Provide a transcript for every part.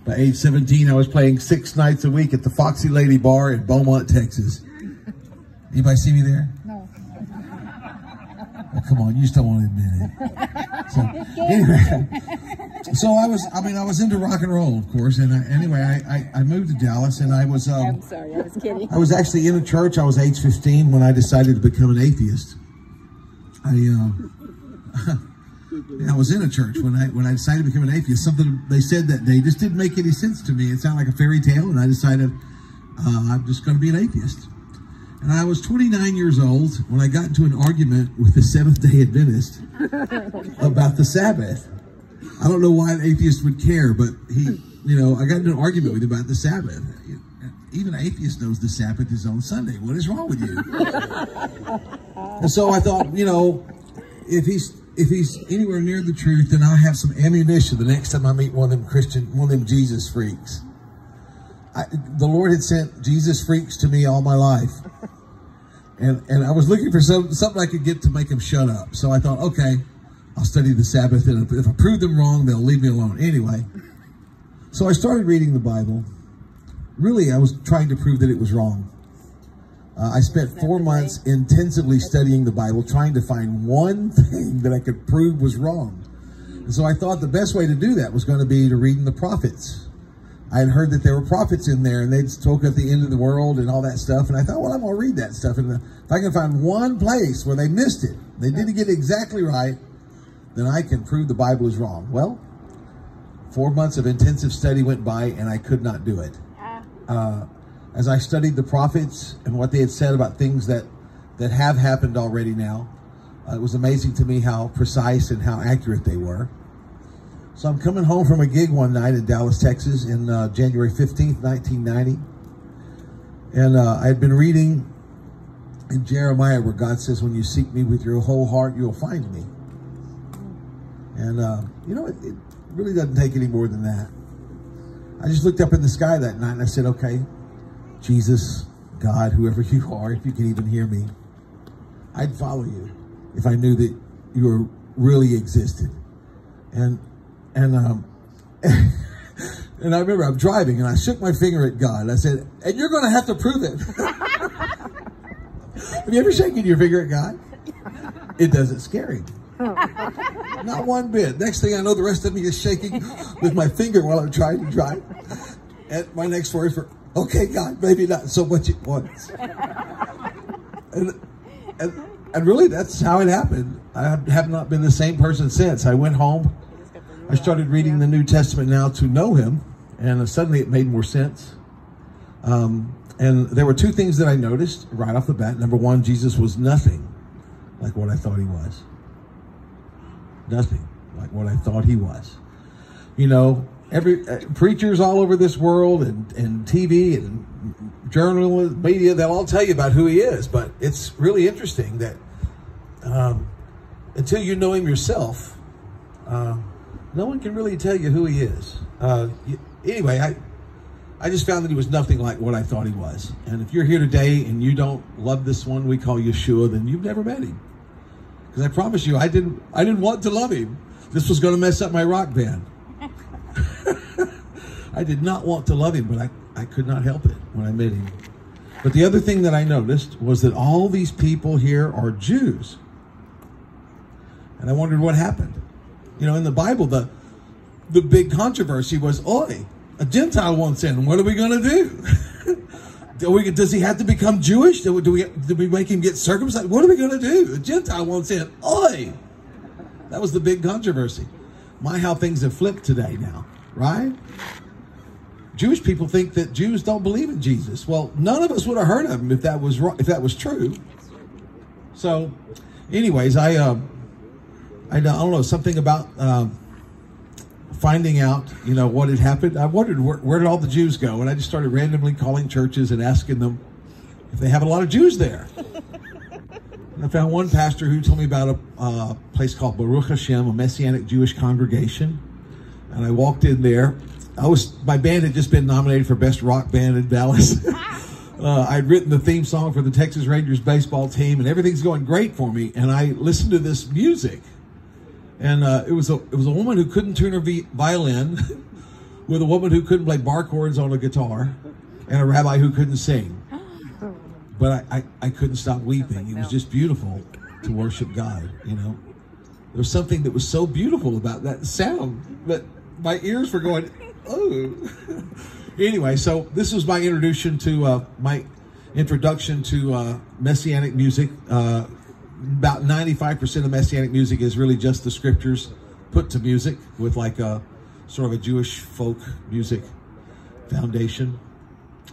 By age 17, I was playing 6 nights a week at the Foxy Lady Bar in Beaumont, Texas. Anybody see me there? No. Oh, come on, you just don't want to admit it. So, anyway, so I was into rock and roll, of course, and I moved to Dallas, and I was. I'm sorry, I was kidding. I was actually in a church. I was age 15 when I decided to become an atheist. I was in a church when I decided to become an atheist. Something they said that day just didn't make any sense to me. It sounded like a fairy tale, and I decided I'm just going to be an atheist. And I was 29 years old when I got into an argument with the Seventh-day Adventist about the Sabbath. I don't know why an atheist would care, but I got into an argument with him about the Sabbath. Even an atheist knows the Sabbath is on Sunday. What is wrong with you? And so I thought, if he's anywhere near the truth, then I'll have some ammunition the next time I meet one of them Jesus freaks. The Lord had sent Jesus freaks to me all my life. And I was looking for something I could get to make them shut up. So I thought, okay, I'll study the Sabbath, and if I prove them wrong, they'll leave me alone. Anyway, so I started reading the Bible. Really, I was trying to prove that it was wrong. I spent 4 months intensively studying the Bible, trying to find one thing that I could prove was wrong. And so I thought the best way to do that was going to be to read in the prophets. I had heard that there were prophets in there, and they'd spoke at the end of the world and all that stuff. And I thought, well, I'm going to read that stuff. And if I can find one place where they missed it, they didn't get it exactly right, then I can prove the Bible is wrong. Well, 4 months of intensive study went by, and I could not do it. As I studied the prophets and what they had said about things that have happened already now, it was amazing to me how precise and how accurate they were. So I'm coming home from a gig one night in Dallas, Texas, in January 15th, 1990. And I had been reading in Jeremiah where God says, when you seek me with your whole heart, you'll find me. And, it really doesn't take any more than that. I just looked up in the sky that night and I said, okay, Jesus, God, whoever you are, if you can even hear me, I'd follow you if I knew that you really existed. And I remember I'm driving and I shook my finger at God. I said, and you're going to have to prove it. Have you ever shaken your finger at God? It doesn't scare him. Not one bit. Next thing I know, the rest of me is shaking with my finger while I'm trying to drive. And my next words were, okay, God, maybe not so much at once. And really, that's how it happened. I have not been the same person since. I went home. I started reading the New Testament now to know him, and suddenly it made more sense. And there were 2 things that I noticed right off the bat. Number one, Jesus was nothing like what I thought he was. Nothing like what I thought he was. Every preachers all over this world and TV and journalists, media, they'll all tell you about who he is. But it's really interesting that until you know him yourself, no one can really tell you who he is. Anyway, I just found that he was nothing like what I thought he was. And if you're here today and you don't love this one we call Yeshua, then you've never met him. Because I promise you, I didn't want to love him. This was going to mess up my rock band. I did not want to love him, but I could not help it when I met him. But the other thing that I noticed was that all these people here are Jews. And I wondered what happened. In the Bible, the big controversy was, oi, a Gentile wants in. What are we going to do? Does he have to become Jewish? Do we make him get circumcised? What are we going to do? A Gentile wants in. Oi! That was the big controversy. My, how things have flipped today now, right? Jewish people think that Jews don't believe in Jesus. Well, none of us would have heard of him if that was true. So, anyways, I don't know, something about finding out, what had happened. I wondered where did all the Jews go, and I just started randomly calling churches and asking them if they have a lot of Jews there. And I found one pastor who told me about a place called Baruch Hashem, a Messianic Jewish congregation, and I walked in there. My band had just been nominated for Best Rock Band in Dallas. I'd written the theme song for the Texas Rangers baseball team, and everything's going great for me. And I listened to this music, and it was a woman who couldn't tune her violin, with a woman who couldn't play bar chords on a guitar and a rabbi who couldn't sing. But I couldn't stop weeping. It was just beautiful to worship God, you know. There was something that was so beautiful about that sound that my ears were going, oh. Anyway, so this was my introduction to Messianic music. About 95% of Messianic music is really just the scriptures put to music with like a sort of a Jewish folk music foundation.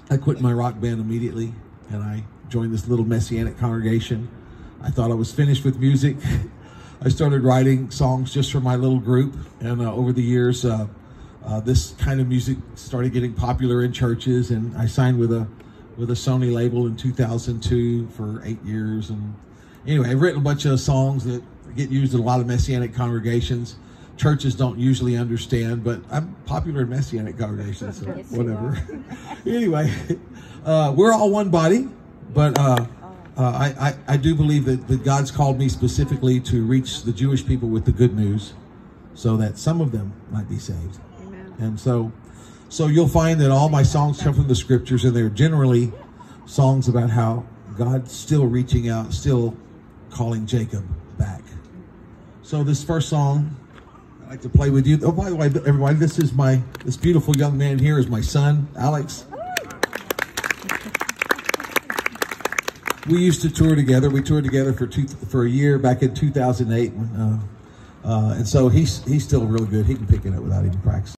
I quit my rock band immediately and I joined this little Messianic congregation. I thought I was finished with music. I started writing songs just for my little group, and over the years this kind of music started getting popular in churches, and I signed with a Sony label in 2002 for 8 years. And anyway, I've written a bunch of songs that get used in a lot of Messianic congregations. Churches don't usually understand, but I'm popular in Messianic congregations, so whatever. Anyway, we're all one body, but I do believe that God's called me specifically to reach the Jewish people with the good news so that some of them might be saved. Amen. And so you'll find that all my songs come from the scriptures, and they're generally songs about how God's still reaching out, still calling Jacob back. So this first song I'd like to play with you. Oh, by the way, everybody, this beautiful young man here is my son, Alex. We used to tour together. We toured together for a year back in 2008, and so he's still really good. He can pick it up without even practicing.